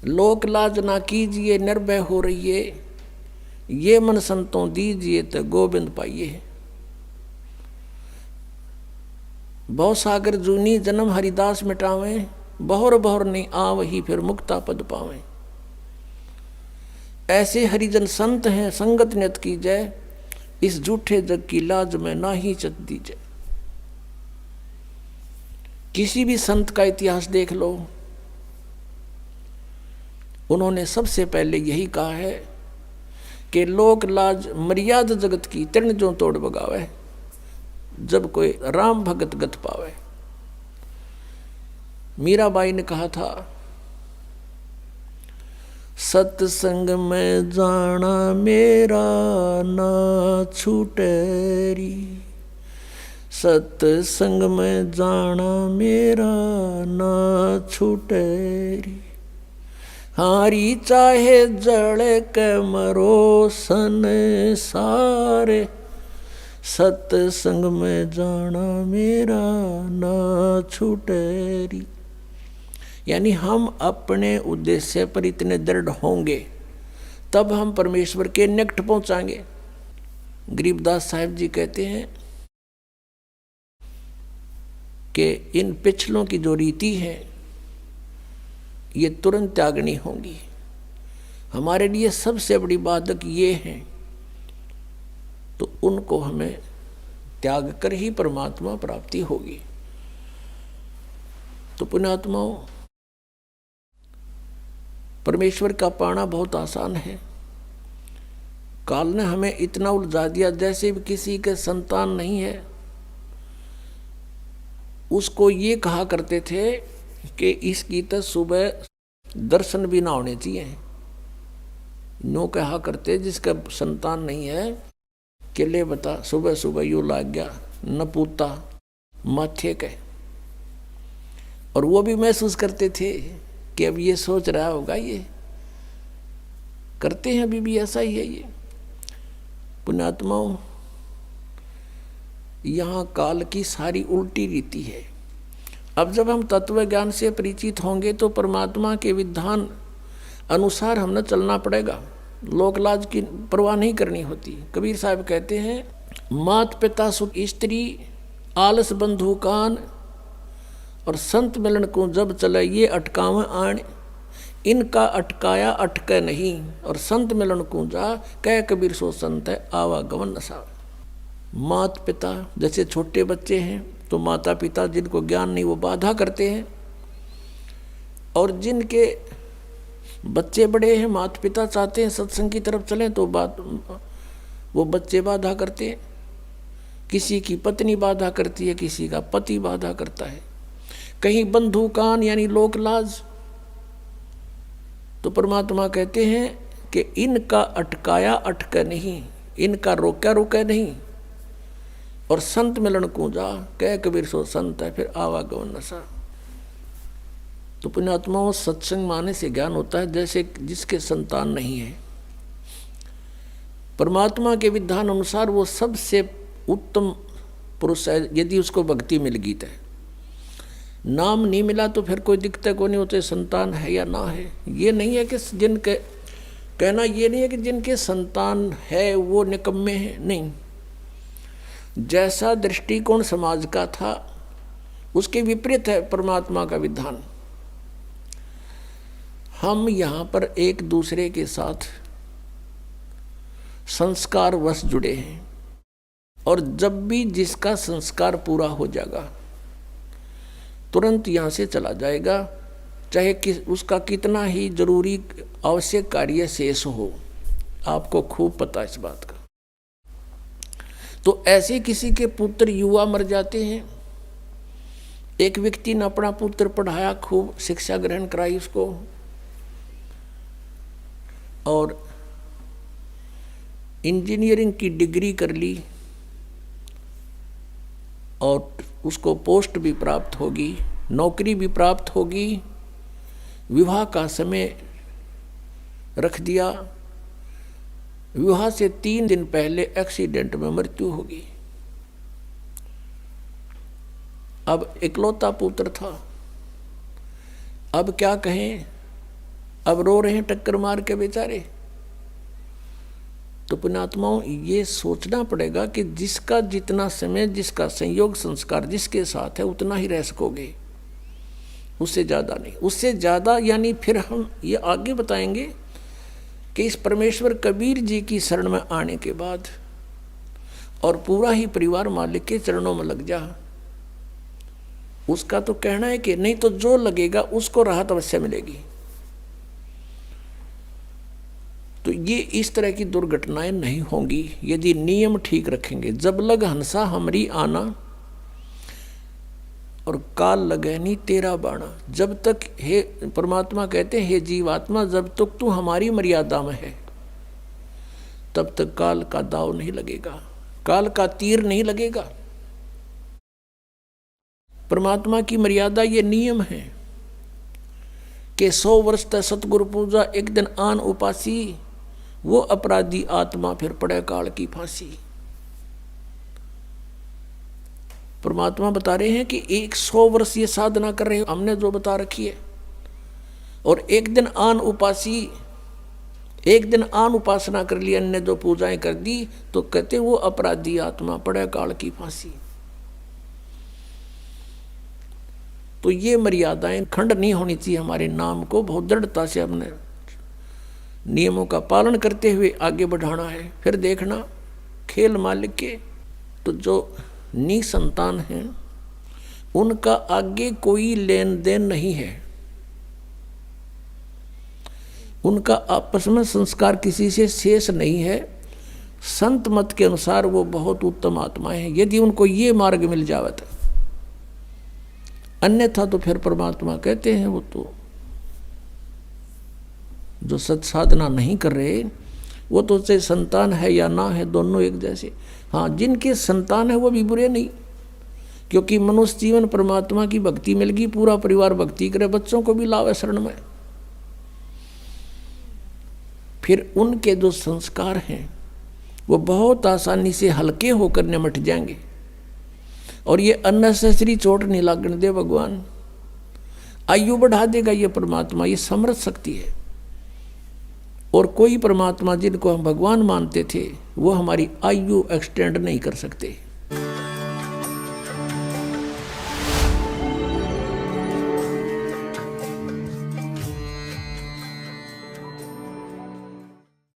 लोक लाज ना कीजिए निर्भय हो रहिए, ये मन संतों दीजिए तो गोविंद पाइए। बहु सागर जूनी जन्म हरिदास मिटावे, बहुर बहुर नहीं आवही फिर मुक्ता पद पावे। ऐसे हरिजन संत हैं संगत नियत की जय, इस झूठे जग की लाज में ना ही चत दीजिए। किसी भी संत का इतिहास देख लो, उन्होंने सबसे पहले यही कहा है कि लोक लाज मर्यादा जगत की तृण जो तोड़ बगावे, जब कोई राम भगत गत पावे। मीराबाई ने कहा था, सत्संग में जाना मेरा ना छूटेरी, सत्संग में जाना मेरा ना छूटेरी। हारी चाहे जड़ के मरो संसारे, सत्संग में जाना मेरा ना छूटेरी। यानी हम अपने उद्देश्य पर इतने दृढ़ होंगे तब हम परमेश्वर के निकट पहुंचाएंगे। गरीबदास साहिब जी कहते हैं कि इन पिछलों की जो रीति है ये तुरंत त्यागनी होगी। हमारे लिए सबसे बड़ी बाधक ये है, तो उनको हमें त्याग कर ही परमात्मा प्राप्ति होगी। तो पुण्यात्माओं, परमेश्वर का पाना बहुत आसान है। काल ने हमें इतना उलझा दिया, जैसे भी किसी के संतान नहीं है उसको ये कहा करते थे कि इसकी तो सुबह दर्शन भी ना होने चाहिए। नो कहा करते जिसका संतान नहीं है कि ले बता सुबह सुबह यूँ लाग गया न पूता माथे के। और वो भी महसूस करते थे कि अब ये सोच रहा होगा, ये करते हैं अभी भी ऐसा ही है। ये पुण्यात्माओं, यहाँ काल की सारी उल्टी रीति है। अब जब हम तत्व ज्ञान से परिचित होंगे तो परमात्मा के विधान अनुसार हमने चलना पड़ेगा। लोकलाज की परवाह नहीं करनी होती। कबीर साहब कहते हैं, मात पिता सुख स्त्री आलस बंधु कान, और संत मिलन को जब चले ये अटकाव आण, इनका अटकाया अटके नहीं, और संत मिलन को जा कह कबीर सो संत है आवागमन नसा। मात पिता जैसे छोटे बच्चे हैं तो माता पिता जिनको ज्ञान नहीं वो बाधा करते हैं, और जिनके बच्चे बड़े हैं माता पिता चाहते हैं सत्संग की तरफ चलें तो वो बच्चे बाधा करते हैं। किसी की पत्नी बाधा करती है, किसी का पति बाधा करता है, कहीं बंधु कान यानी लोक लाज। तो परमात्मा कहते हैं कि इनका अटकाया अटके नहीं, इनका रोका रुके नहीं, और संत मिलन को जा कह कबीर सो संत है फिर आवागमन नशा। तो पुण्यात्माओं, सत्संग माने से ज्ञान होता है जैसे जिसके संतान नहीं है। परमात्मा के विधान अनुसार वो सबसे उत्तम पुरुष है यदि उसको भक्ति मिल गई तो। नाम नहीं मिला तो फिर कोई दिक्कत को नहीं होते संतान है या ना है। ये नहीं है कि जिनके कहना ये नहीं है कि जिनके संतान है वो निकम्मे हैं, नहीं। जैसा दृष्टिकोण समाज का था उसके विपरीत है परमात्मा का विधान। हम यहाँ पर एक दूसरे के साथ संस्कार वश जुड़े हैं, और जब भी जिसका संस्कार पूरा हो जाएगा तुरंत यहाँ से चला जाएगा, चाहे उसका कितना ही जरूरी आवश्यक कार्य शेष हो। आपको खूब पता इस बात का। तो ऐसे किसी के पुत्र युवा मर जाते हैं। एक व्यक्ति ने अपना पुत्र पढ़ाया, खूब शिक्षा ग्रहण कराई उसको, और इंजीनियरिंग की डिग्री कर ली, और उसको पोस्ट भी प्राप्त होगी, नौकरी भी प्राप्त होगी। विवाह का समय रख दिया, विवाह से 3 दिन पहले एक्सीडेंट में मृत्यु होगी। अब इकलौता पुत्र था, अब क्या कहें, अब रो रहे हैं टक्कर मार के बेचारे। तो पुण्यात्माओं, ये सोचना पड़ेगा कि जिसका जितना समय, जिसका संयोग संस्कार जिसके साथ है उतना ही रह सकोगे, उससे ज़्यादा नहीं। उससे ज़्यादा यानी फिर हम ये आगे बताएंगे कि इस परमेश्वर कबीर जी की शरण में आने के बाद और पूरा ही परिवार मालिक के चरणों में लग जा, उसका तो कहना है कि नहीं तो जो लगेगा उसको राहत अवश्य मिलेगी। तो ये इस तरह की दुर्घटनाएं नहीं होंगी यदि नियम ठीक रखेंगे। जब लग हंसा हमरी आना और काल लगे नहीं तेरा बाणा। जब तक, हे परमात्मा कहते हैं, हे जीवात्मा, जब तक तू हमारी मर्यादा में है तब तक काल का दाव नहीं लगेगा, काल का तीर नहीं लगेगा। परमात्मा की मर्यादा ये नियम है कि 100 वर्ष तक सतगुरु पूजा, एक दिन आन उपासी, वो अपराधी आत्मा फिर पड़े काल की फांसी। परमात्मा बता रहे हैं कि 100 वर्ष ये साधना कर रहे हो, हमने जो बता रखी है, और एक दिन आन उपासी, एक दिन आन उपासना कर ली, अन्य जो पूजाएं कर दी, तो कहते वो अपराधी आत्मा पड़े काल की फांसी। तो ये मर्यादाएं खंड नहीं होनी चाहिए। हमारे नाम को बहुत दृढ़ता से हमने नियमों का पालन करते हुए आगे बढ़ाना है। फिर देखना खेल मालिक के, तो जो निसंतान हैं उनका आगे कोई लेन देन नहीं है, उनका आपस में संस्कार किसी से शेष नहीं है। संत मत के अनुसार वो बहुत उत्तम आत्माएं हैं, यदि उनको ये मार्ग मिल जावे तो। अन्यथा तो फिर परमात्मा कहते हैं वो तो जो सत्साधना नहीं कर रहे, वो तो चाहे संतान है या ना है, दोनों एक जैसे। हाँ, जिनके संतान है वो भी बुरे नहीं, क्योंकि मनुष्य जीवन परमात्मा की भक्ति मिल गई, पूरा परिवार भक्ति करे, बच्चों को भी लावे शरण में। फिर उनके जो संस्कार हैं वो बहुत आसानी से हल्के होकर निमट जाएंगे, और ये अननेसेसरी चोट नहीं लागने दे भगवान। आयु बढ़ा देगा ये परमात्मा, ये समर्थ शक्ति है। और कोई परमात्मा जिनको हम भगवान मानते थे वो हमारी आयु एक्सटेंड नहीं कर सकते।